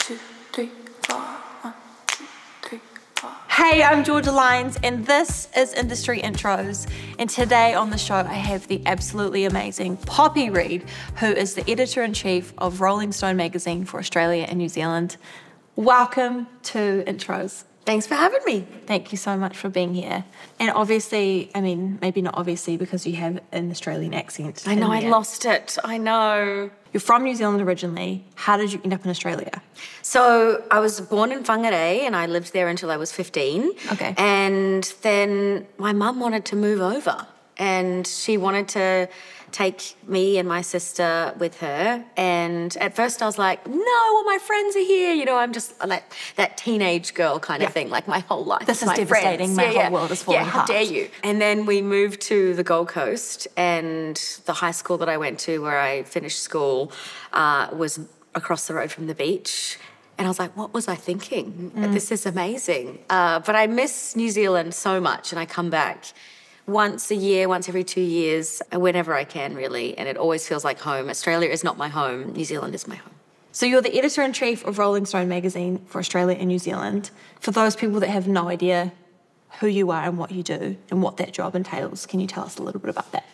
2, 3, 4. 1, 2, 3, 4. Hey, I'm Georgia Lyons, and this is Industry Intros. And today on the show, I have the absolutely amazing Poppy Reid, who is the editor-in-chief of Rollingstone magazine for Australia and New Zealand. Welcome to Intros. Thanks for having me. Thank you so much for being here. And obviously, I mean, maybe not obviously because you have an Australian accent. I know, I lost it. I know. You're from New Zealand originally. How did you end up in Australia? So I was born in Whangarei and I lived there until I was 15. Okay. And then my mum wanted to move over and she wanted to take me and my sister with her. And at first I was like, no, all my friends are here. You know, I'm just like that teenage girl kind of thing, like my whole life. This is devastating. My whole world is falling apart. How dare you? And then we moved to the Gold Coast, and the high school that I went to where I finished school was across the road from the beach. And I was like, what was I thinking? This is amazing. But I miss New Zealand so much, and I come back once a year, once every 2 years, whenever I can, really. And it always feels like home. Australia is not my home. New Zealand is my home. So you're the editor-in-chief of Rollingstone magazine for Australia and New Zealand. For those people that have no idea who you are and what you do and what that job entails, can you tell us a little bit about that?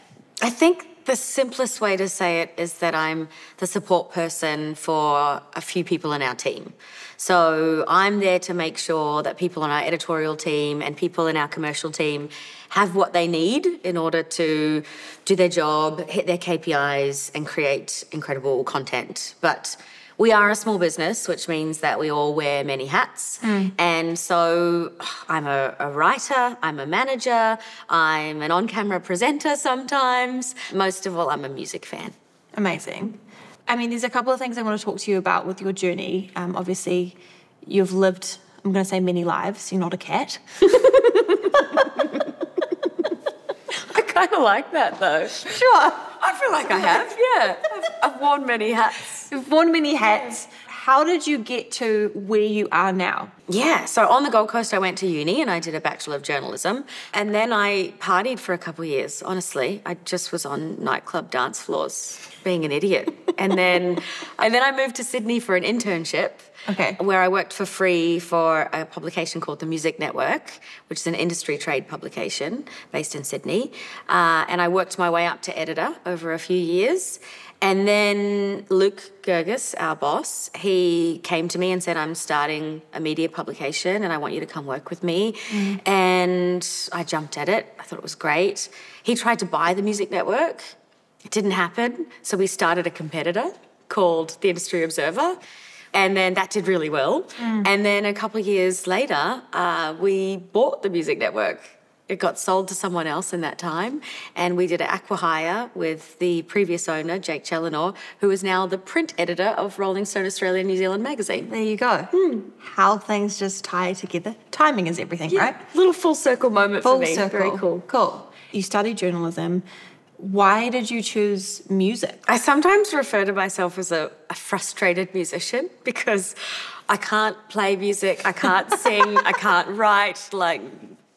I think the simplest way to say it is that I'm the support person for a few people in our team. So I'm there to make sure that people on our editorial team and people in our commercial team have what they need in order to do their job, hit their KPIs, and create incredible content. But we are a small business, which means that we all wear many hats. And so I'm a writer, I'm a manager, I'm an on-camera presenter sometimes. Most of all, I'm a music fan. Amazing. I mean, there's a couple of things I want to talk to you about with your journey. Obviously, you've lived, I'm going to say many lives. You're not a cat. I kind of like that, though. Sure. I feel like I have, yeah. I've worn many hats. You've worn many hats. How did you get to where you are now? Yeah, so on the Gold Coast, I went to uni and I did a Bachelor of Journalism. And then I partied for a couple of years, honestly. I just was on nightclub dance floors being an idiot. And then I moved to Sydney for an internship. Okay. Where I worked for free for a publication called The Music Network, which is an industry trade publication based in Sydney. And I worked my way up to editor over a few years. And then Luke Gergis, our boss, he came to me and said, I'm starting a media publication and I want you to come work with me. And I jumped at it. I thought it was great. He tried to buy the Music Network. It didn't happen. So we started a competitor called The Industry Observer. And then that did really well. And then a couple of years later, we bought the Music Network. It got sold to someone else in that time. And we did an acqui-hire with the previous owner, Jake Challenor, who is now the print editor of Rolling Stone Australia and New Zealand magazine. There you go. How things just tie together. Timing is everything, right? Little full circle moment for me. Circle. Very cool. Cool. You studied journalism. Why did you choose music? I sometimes refer to myself as a frustrated musician because I can't play music, I can't sing, I can't write,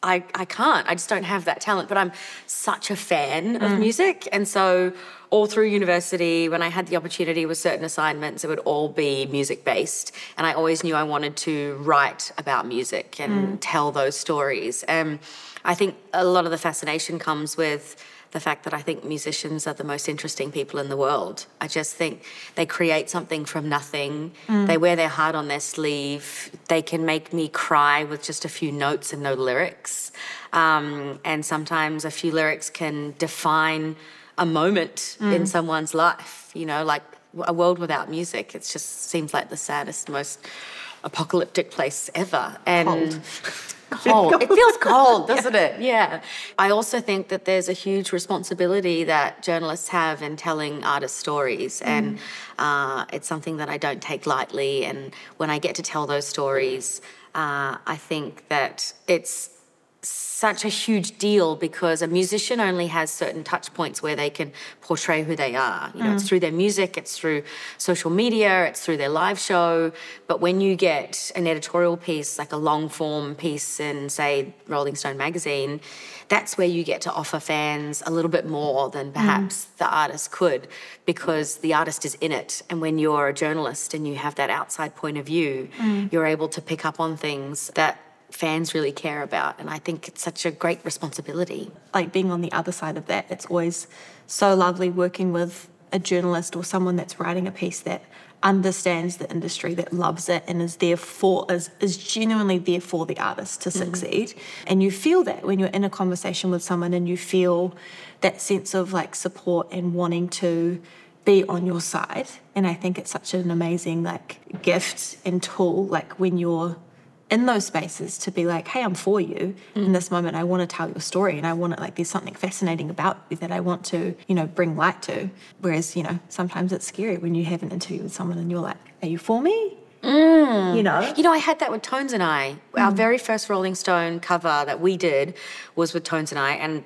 I can't. I just don't have that talent. But I'm such a fan of music. And so all through university, when I had the opportunity with certain assignments, it would all be music-based. And I always knew I wanted to write about music and tell those stories. And I think a lot of the fascination comes with the fact that I think musicians are the most interesting people in the world. I just think they create something from nothing. They wear their heart on their sleeve. They can make me cry with just a few notes and no lyrics. And sometimes a few lyrics can define a moment in someone's life. You know, like a world without music, it just seems like the saddest, most apocalyptic place ever. And cold. It feels cold, doesn't it? Yeah. I also think that there's a huge responsibility that journalists have in telling artist stories, and it's something that I don't take lightly. And when I get to tell those stories, I think that it's such a huge deal because a musician only has certain touch points where they can portray who they are. You know, it's through their music, it's through social media, it's through their live show. But when you get an editorial piece, like a long form piece in, say, Rollingstone magazine, that's where you get to offer fans a little bit more than perhaps the artist could, because the artist is in it. And when you're a journalist and you have that outside point of view, you're able to pick up on things that fans really care about. And I think it's such a great responsibility. Like being on the other side of that, it's always so lovely working with a journalist or someone that's writing a piece that understands the industry, that loves it and is genuinely there for the artist to succeed. And you feel that when you're in a conversation with someone and you feel that sense of like support and wanting to be on your side. And I think it's such an amazing like gift and tool, like when you're in those spaces, to be like, hey, I'm for you in this moment. I want to tell your story, and I want to, like, there's something fascinating about you that I want to, you know, bring light to. Whereas, you know, sometimes it's scary when you have an interview with someone and you're like, are you for me? You know? I had that with Tones and I. Our very first Rolling Stone cover that we did was with Tones and and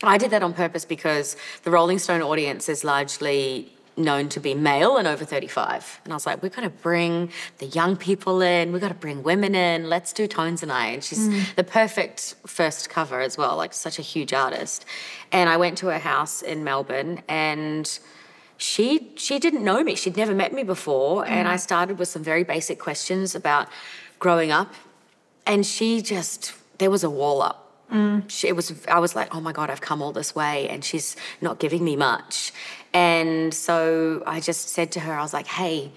I did that on purpose because the Rolling Stone audience is largely known to be male and over 35. And I was like, we've got to bring the young people in, we've got to bring women in, let's do Tones and I. And she's the perfect first cover as well, like such a huge artist. And I went to her house in Melbourne and she didn't know me. She'd never met me before. And I started with some very basic questions about growing up. And there was a wall up. I was like, oh my God, I've come all this way and she's not giving me much. And so I just said to her, I was like, hey,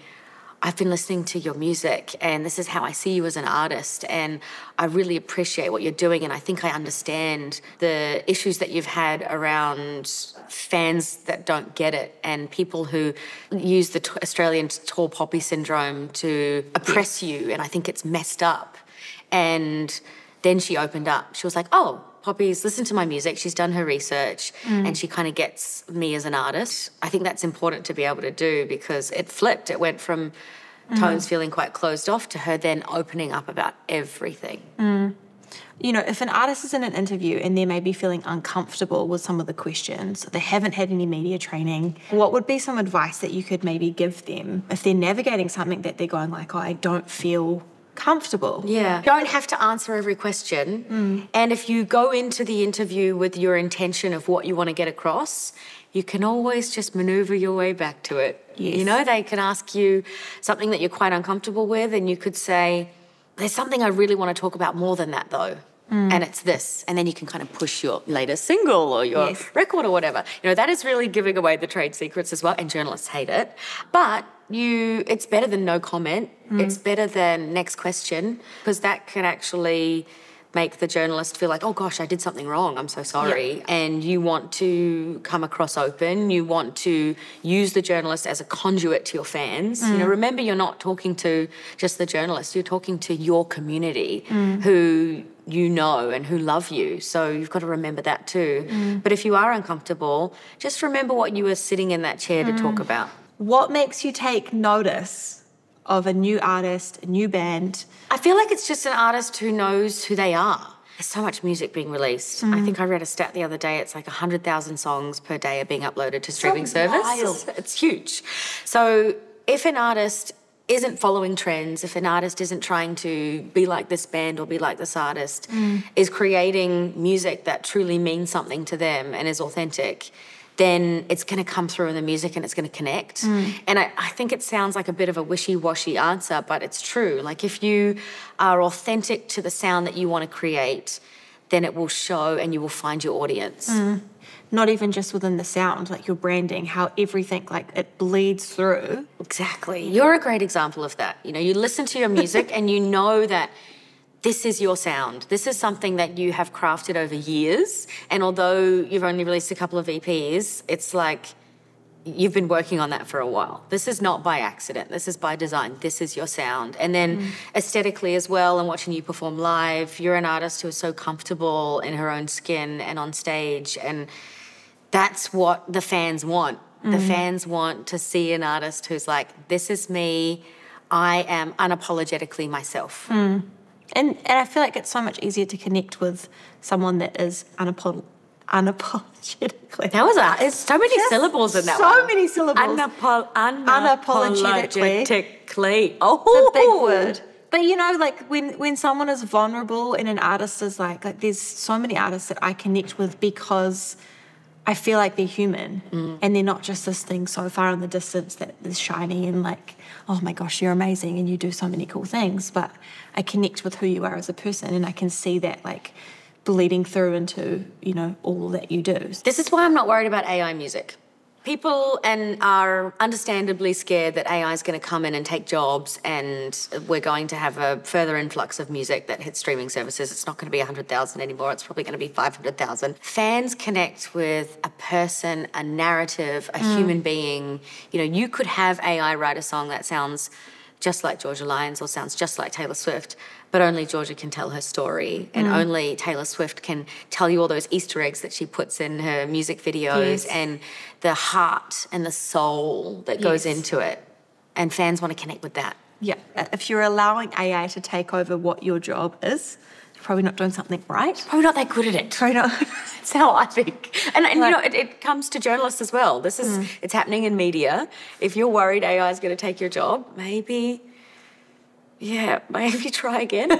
I've been listening to your music and this is how I see you as an artist and I really appreciate what you're doing and I think I understand the issues that you've had around fans that don't get it and people who use the Australian tall poppy syndrome to oppress you, and I think it's messed up. And then she opened up. She was like, oh, Poppy's listened to my music, she's done her research, and she kind of gets me as an artist. I think that's important to be able to do because it flipped. It went from Tones feeling quite closed off to her then opening up about everything. You know, if an artist is in an interview and they're maybe feeling uncomfortable with some of the questions, they haven't had any media training, what would be some advice that you could maybe give them if they're navigating something that they're going like, oh, I don't feel comfortable? Yeah. You don't have to answer every question. And if you go into the interview with your intention of what you want to get across, you can always just maneuver your way back to it. Yes. You know, they can ask you something that you're quite uncomfortable with and you could say, there's something I really want to talk about more than that though. And it's this. And then you can kind of push your latest single or your record or whatever. You know, that is really giving away the trade secrets as well. And journalists hate it. But it's better than no comment. It's better than next question, because that can actually make the journalist feel like, oh gosh, I did something wrong, I'm so sorry. Yeah. And you want to come across open, you want to use the journalist as a conduit to your fans. You know, remember, you're not talking to just the journalist, you're talking to your community who you know and who love you. So you've got to remember that too. But if you are uncomfortable, just remember what you were sitting in that chair to talk about. What makes you take notice of a new artist, a new band? I feel like it's just an artist who knows who they are. There's so much music being released. I think I read a stat the other day, it's like 100,000 songs per day are being uploaded to streaming service. It's huge. So if an artist isn't following trends, if an artist isn't trying to be like this band or be like this artist, is creating music that truly means something to them and is authentic, then it's going to come through in the music and it's going to connect. And I think it sounds like a bit of a wishy-washy answer, but it's true. Like if you are authentic to the sound that you want to create, then it will show and you will find your audience. Not even just within the sound, like your branding, how everything, like it bleeds through. Exactly. You're a great example of that. You know, you listen to your music and you know that this is your sound. This is something that you have crafted over years. And although you've only released a couple of EPs, it's like you've been working on that for a while. This is not by accident. This is by design. This is your sound. And then aesthetically as well, and watching you perform live, you're an artist who is so comfortable in her own skin and on stage. And that's what the fans want. The fans want to see an artist who's like, this is me. I am unapologetically myself. And I feel like it's so much easier to connect with someone that is unapologetically. That was it's so many syllables in that one. So many syllables. Unapologetically. Oh, it's a big word. But you know, like when someone is vulnerable and an artist is like there's so many artists that I connect with because I feel like they're human and they're not just this thing so far in the distance that is shiny and like, oh my gosh, you're amazing and you do so many cool things. But I connect with who you are as a person and I can see that like bleeding through into, you know, all that you do. This is why I'm not worried about AI music. People are understandably scared that AI is going to come in and take jobs and we're going to have a further influx of music that hits streaming services. It's not going to be 100,000 anymore. It's probably going to be 500,000. Fans connect with a person, a narrative, a human being. You know, you could have AI write a song that sounds just like Georgia Lyons or sounds just like Taylor Swift, but only Georgia can tell her story and only Taylor Swift can tell you all those Easter eggs that she puts in her music videos and the heart and the soul that goes into it. And fans want to connect with that. Yeah. If you're allowing AI to take over what your job is, you're probably not doing something right. Probably not that good at it. Probably not. That's how I think. And like, you know, it comes to journalists as well. This is, it's happening in media. If you're worried AI is going to take your job, maybe try again.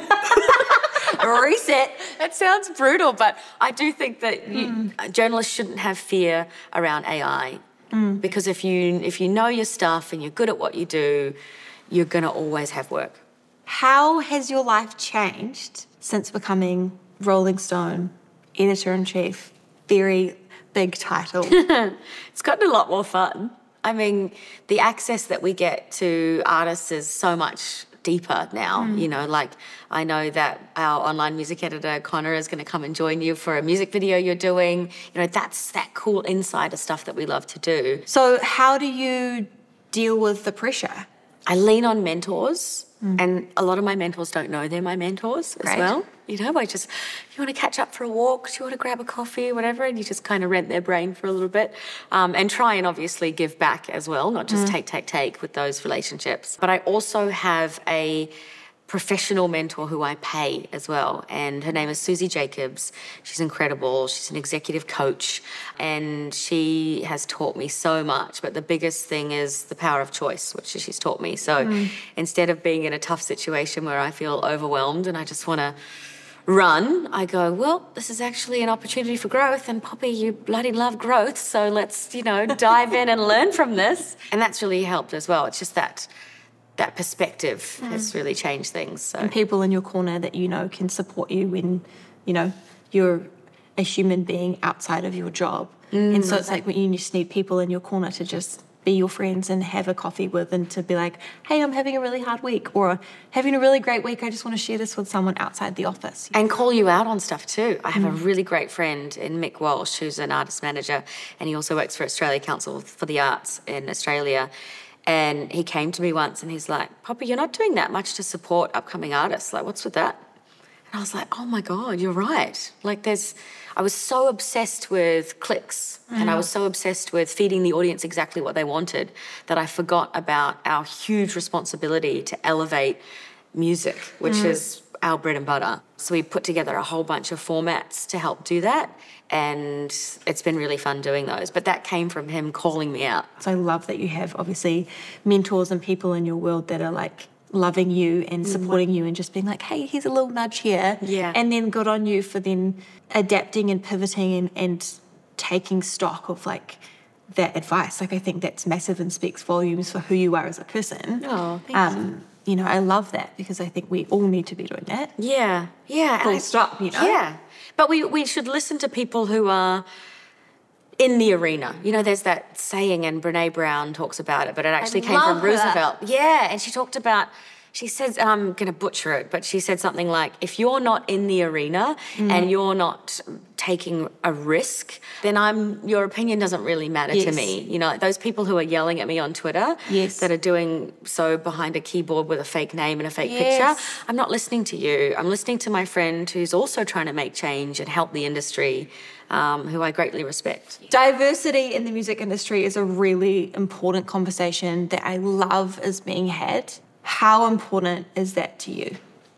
Reset. That sounds brutal, but I do think that journalists shouldn't have fear around AI because if you know your stuff and you're good at what you do, you're going to always have work. How has your life changed since becoming Rollingstone editor-in-chief? Very big title. It's gotten a lot more fun. I mean, the access that we get to artists is so much deeper now, you know, like I know that our online music editor, Connor, is going to come and join you for a music video you're doing. You know, that's that cool insider stuff that we love to do. So how do you deal with the pressure? I lean on mentors, and a lot of my mentors don't know they're my mentors as well. You know, you want to catch up for a walk, do you want to grab a coffee, whatever, and you just kind of rent their brain for a little bit and try and obviously give back as well, not just take with those relationships. But I also have a professional mentor who I pay as well, and her name is Susie Jacobs. She's incredible. She's an executive coach and she has taught me so much, but the biggest thing is the power of choice, which she's taught me. So instead of being in a tough situation where I feel overwhelmed and I just want to run, I go, well, this is actually an opportunity for growth, and Poppy, you bloody love growth, so let's, you know, dive in and learn from this. And that's really helped as well. It's just that perspective has really changed things. So. And people in your corner that you know can support you when, you know, you're a human being outside of your job. And so it's like when you just need people in your corner to just be your friends and have a coffee with and to be like, hey, I'm having a really hard week or having a really great week. I just want to share this with someone outside the office. And call you out on stuff too. I have a really great friend in Mick Walsh, who's an artist manager, and he also works for Australia Council for the Arts in Australia. And he came to me once and he's like, Poppy, you're not doing that much to support upcoming artists. Like, what's with that? And I was like, oh my God, you're right. Like I was so obsessed with clicks and I was so obsessed with feeding the audience exactly what they wanted that I forgot about our huge responsibility to elevate music, which is our bread and butter. So we put together a whole bunch of formats to help do that. And it's been really fun doing those. But that came from him calling me out. So I love that you have obviously mentors and people in your world that are like loving you and supporting you and just being like, hey, here's a little nudge here. Yeah. And then good on you for then adapting and pivoting and taking stock of like that advice. Like I think that's massive and speaks volumes for who you are as a person. Oh, thanks. You know, I love that because I think we all need to be doing that. Yeah. Full stop, you know? Yeah. But we should listen to people who are in the arena. You know, there's that saying, and Brene Brown talks about it, but it actually came from Roosevelt. Yeah, and she talked about, she says, I'm going to butcher it, but she said something like, if you're not in the arena and you're not taking a risk, then your opinion doesn't really matter to me. You know, like those people who are yelling at me on Twitter that are doing so behind a keyboard with a fake name and a fake picture, I'm not listening to you. I'm listening to my friend who's also trying to make change and help the industry, who I greatly respect. Diversity in the music industry is a really important conversation that I love is being had. How important is that to you?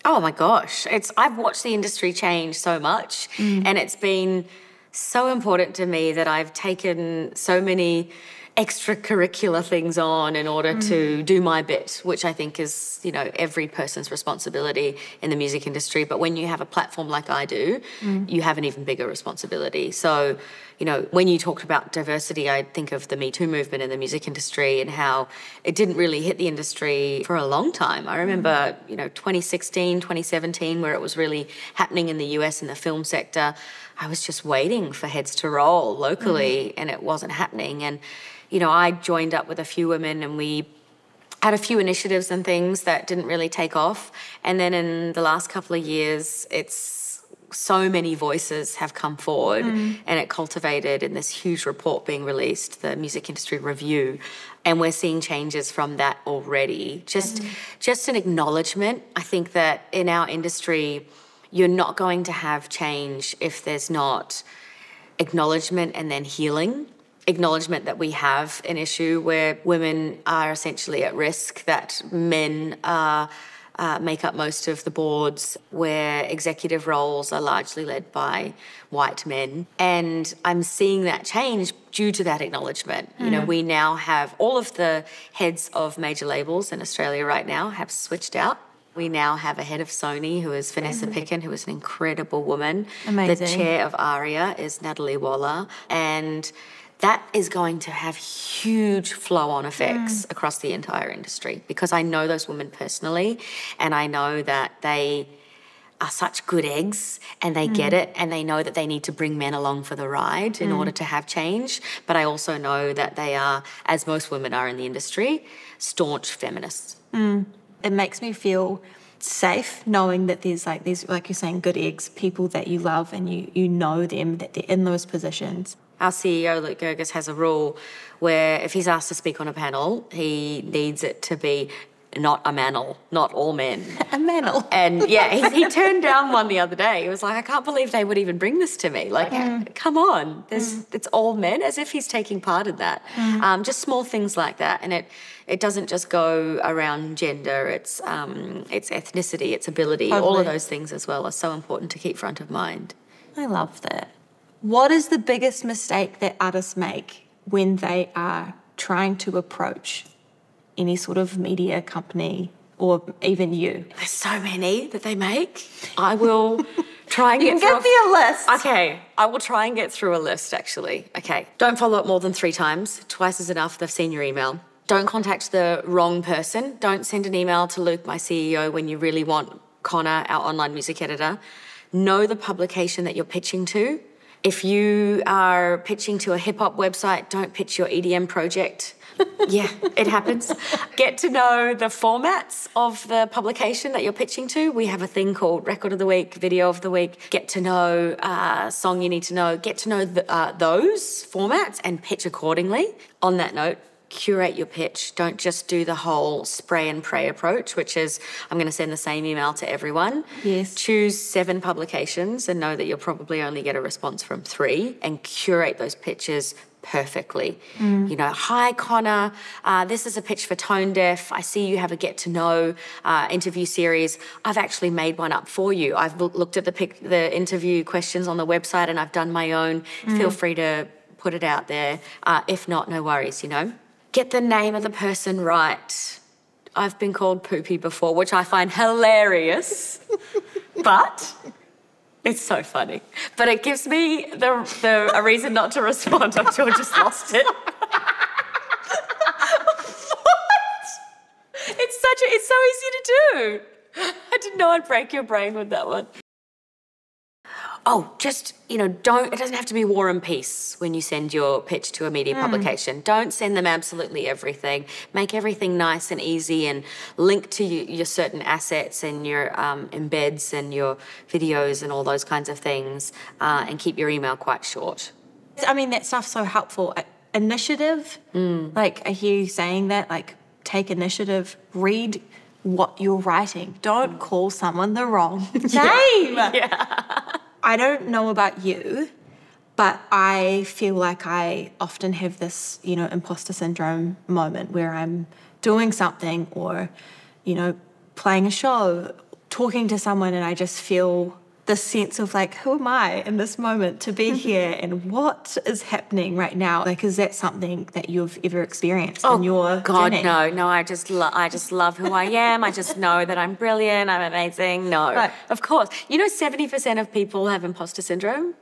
Oh my gosh. I've watched the industry change so much, and it's been so important to me that I've taken so many extracurricular things on in order to do my bit, which I think is, every person's responsibility in the music industry. But when you have a platform like I do, you have an even bigger responsibility. So, when you talked about diversity, I think of the Me Too movement in the music industry and how it didn't really hit the industry for a long time. I remember, 2016, 2017, where it was really happening in the US in the film sector. I was just waiting for heads to roll locally and it wasn't happening. And I joined up with a few women and we had a few initiatives and things that didn't really take off. And then in the last couple of years, so many voices have come forward and it cultivated in this huge report being released, the Music Industry Review. And we're seeing changes from that already. Just an acknowledgement. I think that in our industry, you're not going to have change if there's not acknowledgement and then healing. Acknowledgement that we have an issue where women are essentially at risk, that men make up most of the boards, where executive roles are largely led by white men. And I'm seeing that change due to that acknowledgement. We now have all of the heads of major labels in Australia right now have switched out. We now have a head of Sony, who is Vanessa Picken, who is an incredible woman. Amazing. The chair of ARIA is Natalie Waller. And that is going to have huge flow-on effects across the entire industry, because I know those women personally and I know that they are such good eggs and they get it and they know that they need to bring men along for the ride in order to have change. But I also know that they are, as most women are in the industry, staunch feminists. It makes me feel safe knowing that there's these, like you're saying, good eggs, people that you love and you know them, that they're in those positions. Our CEO, Luke Gerges, has a rule where if he's asked to speak on a panel, he needs it to be not a manel, not all men. A manel. And yeah, he turned down one the other day. He was like, I can't believe they would even bring this to me. Like, come on, it's all men, as if he's taking part in that. Just small things like that. And it doesn't just go around gender, it's ethnicity, it's ability. Totally. All of those things as well are so important to keep front of mind. I love that. What is the biggest mistake that artists make when they are trying to approach any sort of media company or even you? There's so many that they make. I will try and You get can through. give me a list. Okay, I will try and get through a list, actually. Okay, don't follow up more than 3 times. Twice is enough. They've seen your email. Don't contact the wrong person. Don't send an email to Luke, my CEO, when you really want Connor, our online music editor. Know the publication that you're pitching to. If you are pitching to a hip-hop website, don't pitch your EDM project. Yeah, it happens. Get to know the formats of the publication that you're pitching to. We have a thing called Record of the Week, Video of the Week. Get to know song you need to know. Get to know those formats and pitch accordingly. On that note, curate your pitch. Don't just do the whole spray and pray approach, which is I'm going to send the same email to everyone. Yes. Choose 7 publications and know that you'll probably only get a response from 3, and curate those pitches perfectly. Hi Connor, this is a pitch for Tone Deaf. I see you have a get to know interview series. I've actually made one up for you. I've looked at the interview questions on the website and I've done my own. Feel free to put it out there. If not, no worries, Get the name of the person right. I've been called Poopy before, which I find hilarious, but it's so funny. But it gives me a reason not to respond until I just lost it. What? It's so easy to do. I didn't know I'd break your brain with that one. Oh, just, it doesn't have to be War and Peace when you send your pitch to a media publication. Don't send them absolutely everything. Make everything nice and easy and link to your certain assets and your embeds and your videos and all those kinds of things, and keep your email quite short. I mean, that stuff's so helpful. Initiative, like I hear you saying that, like take initiative, read what you're writing. Don't call someone the wrong name. Yeah. I don't know about you, but I feel like I often have this, imposter syndrome moment where I'm doing something or, playing a show, talking to someone and I just feel this sense of like, who am I in this moment to be here and what is happening right now? Like, is that something that you've ever experienced in your journey? No, I just love who I am. I just know that I'm brilliant, I'm amazing. No, Right. Of course. 70% of people have imposter syndrome.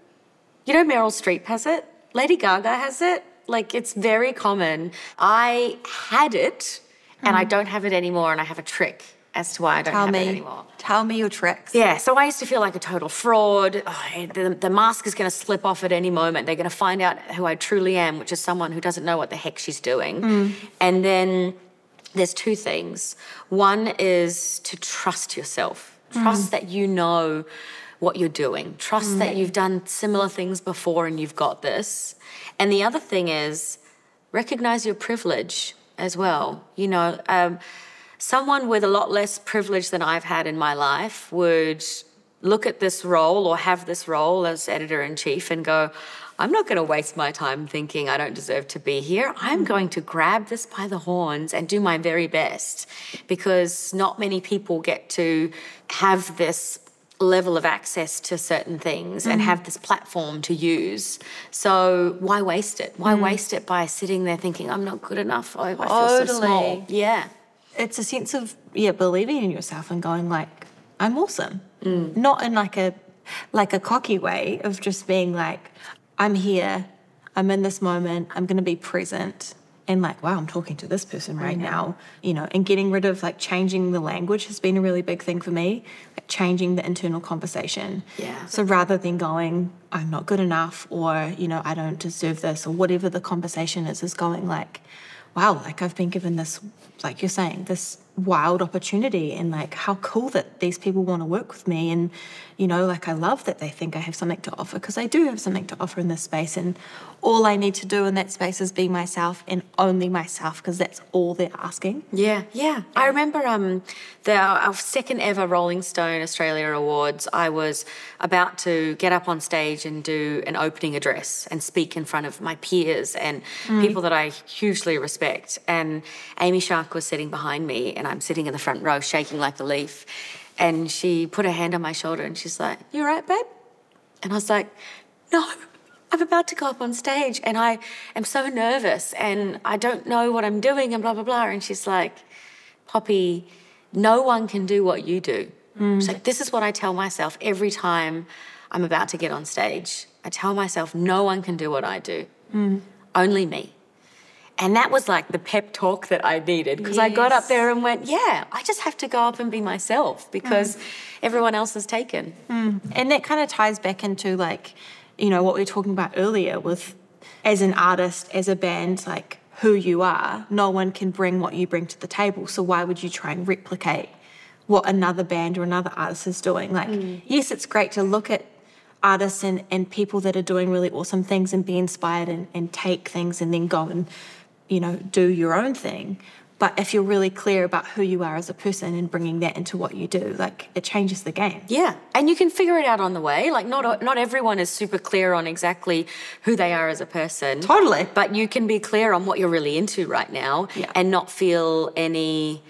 Meryl Streep has it. Lady Gaga has it. Like, it's very common. I had it and I don't have it anymore, and I have a trick as to why I don't have it anymore. Tell me your tricks. Yeah, so I used to feel like a total fraud. The mask is going to slip off at any moment. They're going to find out who I truly am, which is someone who doesn't know what the heck she's doing. And then there's two things. One is to trust yourself. Trust that you know what you're doing. Trust that you've done similar things before and you've got this. And the other thing is recognize your privilege as well. Someone with a lot less privilege than I've had in my life would look at this role or have this role as editor-in-chief and go, I'm not going to waste my time thinking I don't deserve to be here. I'm going to grab this by the horns and do my very best, because not many people get to have this level of access to certain things and have this platform to use. So why waste it? Why waste it by sitting there thinking I'm not good enough? I feel so small. Yeah. It's a sense of, believing in yourself and going like, I'm awesome. Not in like a cocky way of just being like, I'm here, I'm in this moment, I'm going to be present. And like, wow, I'm talking to this person right now, and getting rid of like changing the language has been a really big thing for me, like changing the internal conversation. Yeah. So rather than going, I'm not good enough, or, I don't deserve this, or whatever the conversation is going like, wow, like I've been given this, like you're saying, this wild opportunity, and like how cool that these people want to work with me. And, like I love that they think I have something to offer, because I do have something to offer in this space. And all I need to do in that space is be myself and only myself, because that's all they're asking. Yeah. I remember our second ever Rollingstone Australia Awards, I was about to get up on stage and do an opening address and speak in front of my peers and people that I hugely respect. And Amy Shark was sitting behind me, and I'm sitting in the front row shaking like a leaf. And she put her hand on my shoulder and she's like, "You all right, babe?" And I was like, "No, I'm about to go up on stage and I am so nervous and I don't know what I'm doing and blah, blah, blah." And she's like, "Poppy, no one can do what you do." She's like, "This is what I tell myself every time I'm about to get on stage. I tell myself, no one can do what I do, only me." And that was like the pep talk that I needed, because I got up there and went, I just have to go up and be myself, because everyone else is taken. And that kind of ties back into like, what we were talking about earlier with, as an artist, as a band, like who you are. No one can bring what you bring to the table. So why would you try and replicate what another band or another artist is doing? Like, yes, it's great to look at artists and people that are doing really awesome things and be inspired and take things and then go and, do your own thing. But if you're really clear about who you are as a person and bringing that into what you do, like, it changes the game. Yeah, and you can figure it out on the way. Like, not everyone is super clear on exactly who they are as a person. Totally. But you can be clear on what you're really into right now and not feel any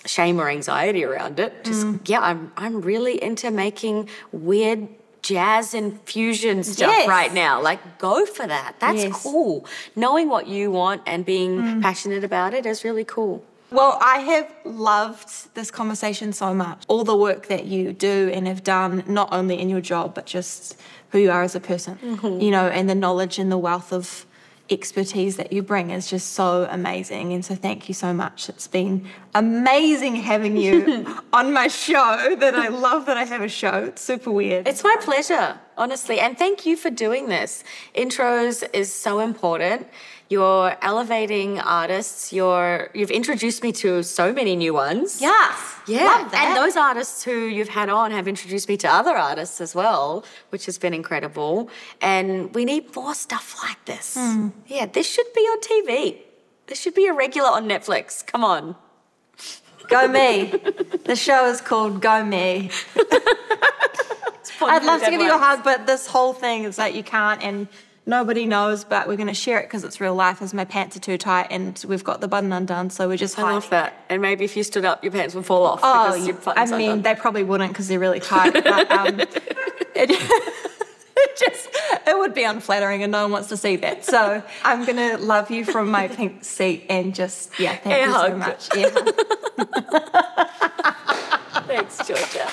shame or anxiety around it. Just, I'm really into making weird jazz and fusion stuff right now. Like, go for that. That's cool. Knowing what you want and being passionate about it is really cool. Well, I have loved this conversation so much. All the work that you do and have done, not only in your job, but just who you are as a person, and the knowledge and the wealth of expertise that you bring is just so amazing. And so thank you so much. It's been amazing having you on my show. That I love that I have a show. It's super weird. It's my pleasure, honestly. And thank you for doing this. Intros is so important. You're elevating artists. You've introduced me to so many new ones. Yes. Yeah. Love that. And those artists who you've had on have introduced me to other artists as well, which has been incredible. And we need more stuff like this. Yeah, this should be on TV. This should be a regular on Netflix. Come on. Go me. The show is called Go Me. I'd love to give you a hug, but this whole thing is like you can't, and Nobody knows, but we're going to share it because it's real life, as my pants are too tight and we've got the button undone, so we're just hiding. I love that. And maybe if you stood up, your pants would fall off. Oh, because your I button's mean, undone. they probably wouldn't because they're really tight, but it would be unflattering and no one wants to see that. So I'm going to love you from my pink seat and just, thank you so much. Thanks, Georgia.